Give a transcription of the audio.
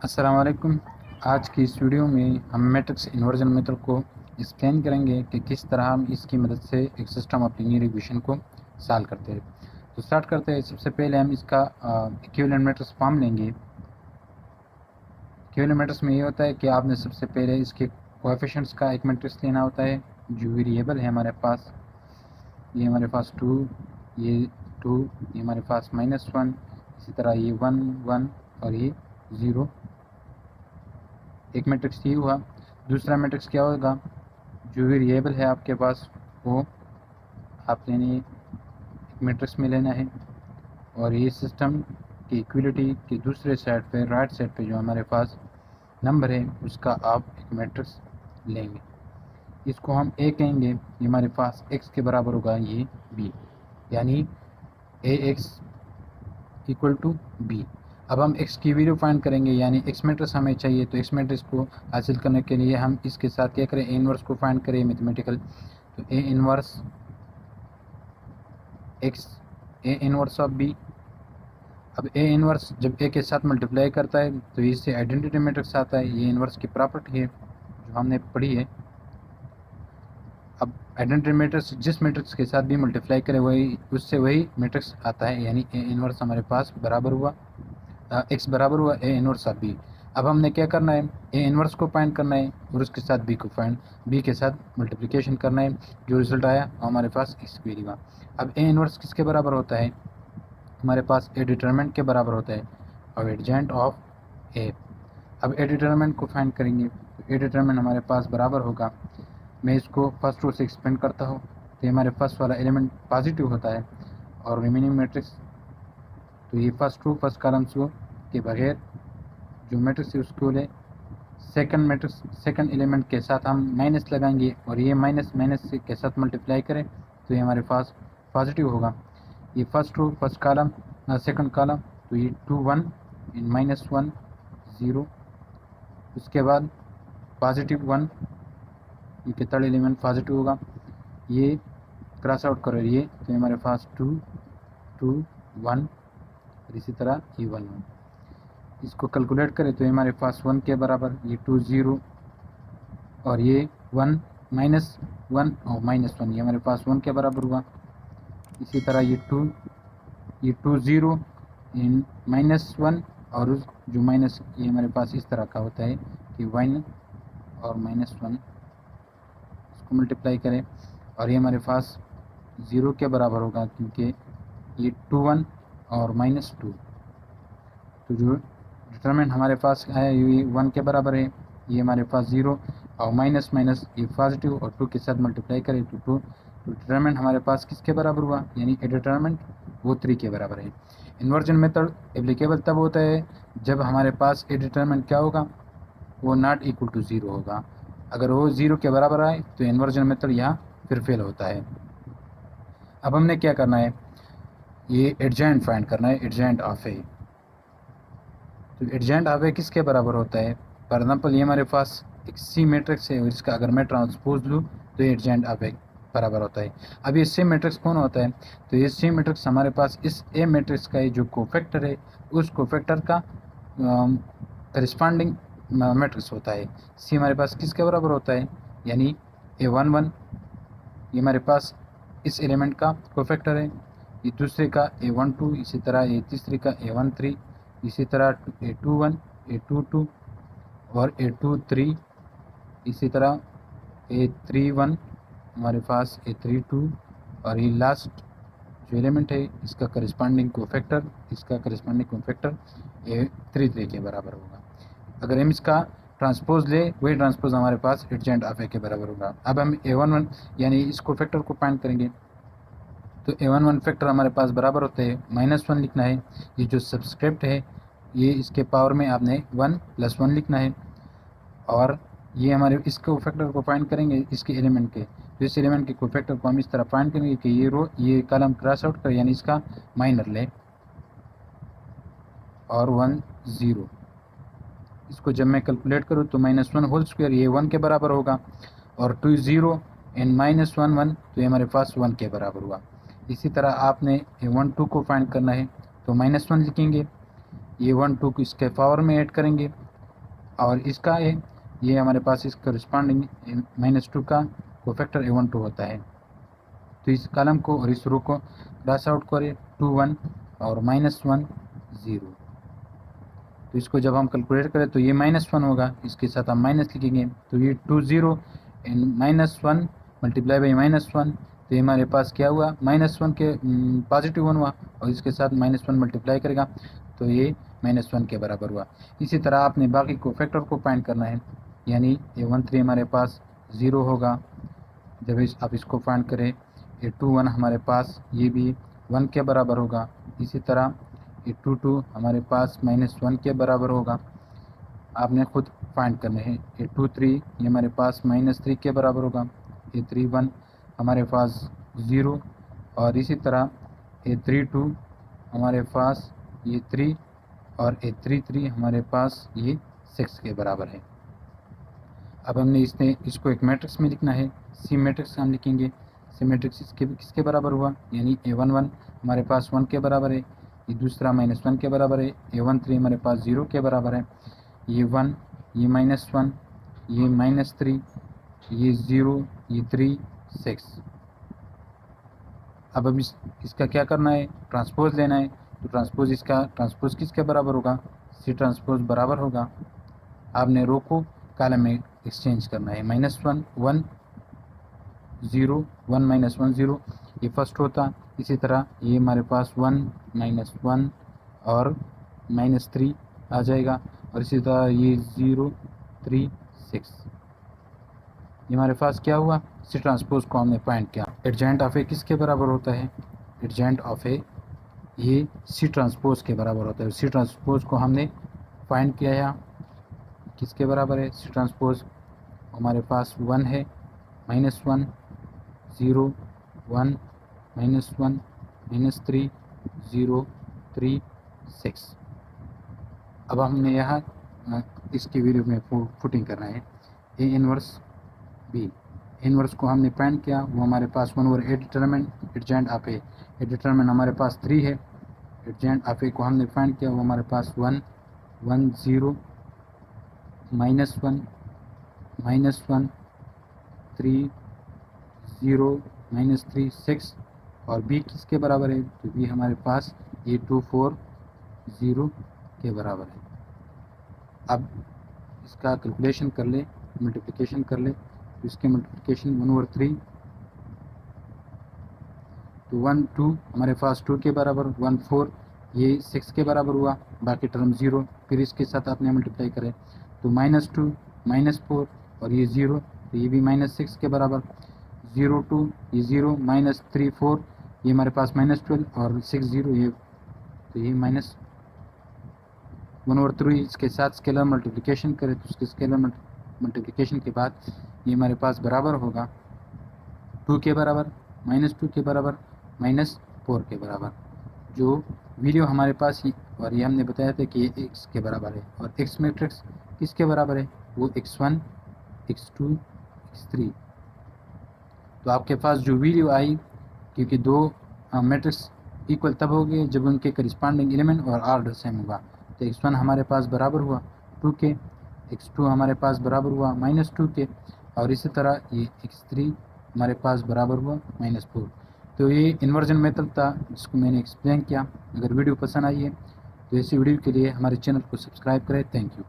अस्सलाम वालेकुम। आज की इस वीडियो में हम मैट्रिक्स इन्वर्जन मेथड को एक्सप्लेन करेंगे कि किस तरह हम इसकी मदद से एक सिस्टम ऑफ लीनियर इक्वेशन को सॉल्व करते हैं। तो स्टार्ट करते हैं। सबसे पहले हम इसका इक्विवेलेंट मैट्रिक्स फॉर्म लेंगे। इक्विवेलेंट मैट्रिक्स में ये होता है कि आपने सबसे पहले इसके कोएफिशिएंट्स का एक मैट्रिक्स लेना होता है। जो वेरिएबल है हमारे पास, ये हमारे पास 2, ये 2, ये हमारे पास -1, इसी तरह ये 1 1 और ये 0। एक मैट्रिक्स ये हुआ। दूसरा मैट्रिक्स क्या होगा, जो वेरिएबल है आपके पास वो आपने एक मैट्रिक्स में लेना है, और ये सिस्टम की इक्विलिटी के दूसरे साइड पे, राइट साइड पे जो हमारे पास नंबर है उसका आप एक मैट्रिक्स लेंगे। इसको हम ए कहेंगे। ये हमारे पास एक्स के बराबर होगा, ये बी, यानी ए एक्स इक्वल टू बी। अब हम x की वैल्यू फाइंड करेंगे, यानी x मैट्रिक्स हमें चाहिए। तो x मैट्रिक्स को हासिल करने के लिए हम इसके साथ क्या करें, ए इनवर्स को फाइंड करें मैथमेटिकल। तो A inverse x, A inverse of b। अब ए इनवर्स जब a के साथ मल्टीप्लाई करता है तो इससे आइडेंटिटी मैट्रिक्स आता है। ये इनवर्स की प्रॉपर्टी है जो हमने पढ़ी है। अब आइडेंटिटी मैट्रिक्स जिस मैट्रिक्स के साथ भी मल्टीप्लाई करें वही उससे वही मैट्रिक्स आता है, यानी ए इनवर्स हमारे पास बराबर हुआ x बराबर हुआ ए इनवर्स ऑफ बी। अब हमने क्या करना है, ए इनवर्स को फाइंड करना है और उसके साथ बी को फाइंड, बी के साथ मल्टीप्लिकेशन करना है। जो रिजल्ट आया हमारे पास x मिलेगा। अब ए इनवर्स किसके बराबर होता है, हमारे पास ए डिटरमिनेंट के बराबर होता है, और एडजेंट ऑफ ए। अब ए डिटरमिनेंट को फाइंड करेंगे। तो ए डिटरमिनेंट हमारे पास बराबर होगा, मैं इसको फर्स्ट रो से एक्सपेंड करता हूँ। तो हमारे फर्स्ट वाला एलिमेंट पॉजिटिव होता है और रिमेनिंग मैट्रिक्स, तो ये फर्स्ट रो फर्स्ट कॉलम के बगैर जो मैट्रिक्स है उसको ले। सेकंड मैट्रिक्स सेकंड एलिमेंट के साथ हम माइनस लगाएंगे और ये माइनस माइनस के साथ मल्टीप्लाई करें तो ये हमारे पास पॉजिटिव होगा। ये first row first column second column, तो ये 2 1 इन -1 0। उसके बाद +1, ये थर्ड एलिमेंट पॉजिटिव होगा। ये क्रॉस आउट करो ये, तो हमारे पास 2 2 1, और इसी तरह ये 1 1। इसको कैलकुलेट करें तो हमारे पास 1 के बराबर, ये 2 0 और ये 1 -1 और -1, ये हमारे पास 1 के बराबर हुआ। इसी तरह ये 2 0 इन -1 और उस जो माइनस, ये हमारे पास इस तरह का होता है कि 1 और -1 इसको मल्टीप्लाई करें और ये हमारे पास 0 के बराबर होगा, क्योंकि ये 2 1 और -2। तो जो डिटरमिनेंट हमारे पास है ये 1 के बराबर है। ये हमारे पास 0 और माइनस माइनस ये पॉजिटिव और 2 के साथ मल्टीप्लाई करें तो 2। तो डिटरमिनेंट हमारे पास किसके बराबर हुआ, यानी ए डिटरमिनेंट वो 3 के बराबर है। इन्वर्जन मेथड एप्लीकेबल तब होता है जब हमारे पास ए डिटरमिनेंट क्या होगा, वो नॉट इक्वल टू 0 होगा। अगर वो 0 के बराबर आए तो इन्वर्जन मेथड यहाँ फिर फेल होता है। अब हमने क्या करना है, ये एडजेंट फाइंड करना है, एडजेंट ऑफ ए। तो एडजेंट ऑफ ए किसके बराबर होता है, फॉर एग्जाम्पल ये हमारे पास एक सी मैट्रिक्स है और इसका अगर मैं ट्रांसपोज लूँ तो ये एडजेंट ऑफ ए बराबर होता है। अब ये सी मैट्रिक्स कौन होता है, तो ये सी मैट्रिक्स हमारे पास इस ए मैट्रिक्स का जो कोफैक्टर है उस कोफैक्टर का करस्पॉन्डिंग मैट्रिक्स होता है। सी हमारे पास किसके बराबर होता है, यानी A1 1, ये हमारे पास इस एलिमेंट का कोफैक्टर है। ये दूसरे का A1 2, इसी तरह ये तीसरे का A1 3, इसी तरह A2 1 A2 2 और A2 3, इसी तरह A3 1 हमारे पास A3 2, और ये लास्ट जो एलिमेंट है इसका करस्पॉन्डिंग कोफैक्टर, इसका करस्पॉन्डिंग कोफैक्टर A3 3 के बराबर होगा। अगर हम इसका ट्रांसपोज ले वही ट्रांसपोज हमारे पास एडजेंट ऑफ ए के बराबर होगा। अब हम A1 1 यानी इस कोफैक्टर को फाइंड करेंगे। तो A1 1 फैक्टर हमारे पास बराबर होते हैं, -1 लिखना है। ये जो सब्सक्रिप्ट है ये इसके पावर में आपने 1 + 1 लिखना है, और ये हमारे इस कोफैक्टर को फाइंड करेंगे इसके एलिमेंट के। तो इस एलिमेंट के कोफैक्टर को हम इस तरह फाइंड करेंगे कि ये रो ये कॉलम क्रॉस आउट कर, यानी इसका माइनर ले, और 1 0। इसको जब मैं कैलकुलेट करूँ तो -1 होल स्क्वायर ये 1 के बराबर होगा, और 2 0 एंड -1 1, तो ये हमारे पास 1 के बराबर हुआ। इसी तरह आपने A1 2 को फाइंड करना है, तो -1 लिखेंगे, ये 1 2 को इसके पावर में ऐड करेंगे और इसका ये हमारे पास इस करस्पॉन्डिंग -2 का कोफैक्टर A12 होता है। तो इस कॉलम को और इस रो को क्रॉस आउट करें 2 1 और -1 0। तो इसको जब हम कैलकुलेट करें तो ये -1 होगा, इसके साथ हम माइनस लिखेंगे तो ये 2 0 एंड -1 मल्टीप्लाई बाई -1, तो ये हमारे पास क्या हुआ, -1 के पॉजिटिव 1 हुआ और इसके साथ -1 मल्टीप्लाई करेगा तो ये -1 के बराबर हुआ। इसी तरह आपने बाकी को फैक्टर को फाइंड करना है, यानी A13 हमारे पास 0 होगा जब आप इसको फाइंड करें। A21 हमारे पास ये भी 1 के बराबर होगा। इसी तरह A22 हमारे पास -1 के बराबर होगा, आपने खुद फाइंड करने हैं। A23 ये हमारे पास -3 के बराबर होगा। A31 हमारे पास 0 और इसी तरह A32 हमारे पास ये 3 और A33 हमारे पास ये 6 के बराबर है। अब हमने इसको एक मैट्रिक्स में लिखना है, सी मैट्रिक्स हम लिखेंगे। सी मैट्रिक्स किसके बराबर हुआ, यानी A11 हमारे पास 1 के बराबर है, ये दूसरा -1 के बराबर है। A13 हमारे पास 0 के बराबर है, ये 1 ये -1 ये -3 ये 0 ये 3 6। अब इसका क्या करना है, ट्रांसपोज लेना है। तो ट्रांसपोज किसके बराबर होगा, सी ट्रांसपोज बराबर होगा, आपने रो को कॉलम में एक्सचेंज करना है। -1 1 0 1 -1 0 ये फर्स्ट होता। इसी तरह ये हमारे पास 1 -1 और -3 आ जाएगा और इसी तरह ये 0 3 6। ये हमारे पास क्या हुआ, सी ट्रांसपोज को हमने फाइंड किया। एडजेंट ऑफ ए किसके बराबर होता है, एडजेंट ऑफ ए ये सी ट्रांसपोज के बराबर होता है। सी ट्रांसपोज को हमने फाइंड किया है, किसके बराबर है, सी ट्रांसपोज हमारे पास 1 है, -1 0 1 -1 -3 0 3 6। अब हमने यहाँ इसकी वीडियो में फुटिंग करना है। ए इनवर्स बी, इनवर्स को हमने फाइंड किया, वो हमारे पास 1/a determine एडजेंट of A determine हमारे पास 3 है। एडजेंट ऑफ ए को हमने फाइंड किया, वो हमारे पास 1 1 0 -1 -1 3 0 -3 6 और बी किसके बराबर है, तो बी हमारे पास A24 0 के बराबर है। अब इसका कैलकुलेशन कर ले, मल्टीप्लिकेशन कर ले, तो इसके मल्टीप्लिकेशन 1/3 तो 1 2 हमारे पास 2 के बराबर, 1 4 ये 6 के बराबर हुआ, बाकी टर्म 0, फिर इसके साथ आपने मल्टीप्लाई करें तो -2 -4 और ये 0, तो ये भी -6 के बराबर, 0 2 ये 0 -3 4 ये हमारे पास -12 और 6 0 ये, तो ये -1/3। इसके साथ स्केलर मल्टीप्लिकेशन करें तो उसके स्केलर मल्टीप्लिकेशन के बाद ये हमारे पास बराबर होगा 2 के बराबर, -2 के बराबर, -4 के बराबर। जो वीडियो हमारे पास ही और ये हमने बताया था कि ये x के बराबर है और x मैट्रिक्स किसके बराबर है, वो x1 x2 x3। तो आपके पास जो वीडियो आई, क्योंकि दो मैट्रिक्स इक्वल तब हो गए जब उनके करिस्पॉन्डिंग एलिमेंट और ऑर्डर सेम होगा। तो x1 हमारे पास बराबर हुआ 2 के, x2 हमारे पास बराबर हुआ -2 के और इसी तरह ये x3 हमारे पास बराबर हुआ -4। तो ये इन्वर्जन मेथड था जिसको मैंने एक्सप्लेन किया। अगर वीडियो पसंद आई है तो ऐसी वीडियो के लिए हमारे चैनल को सब्सक्राइब करें। Thank you.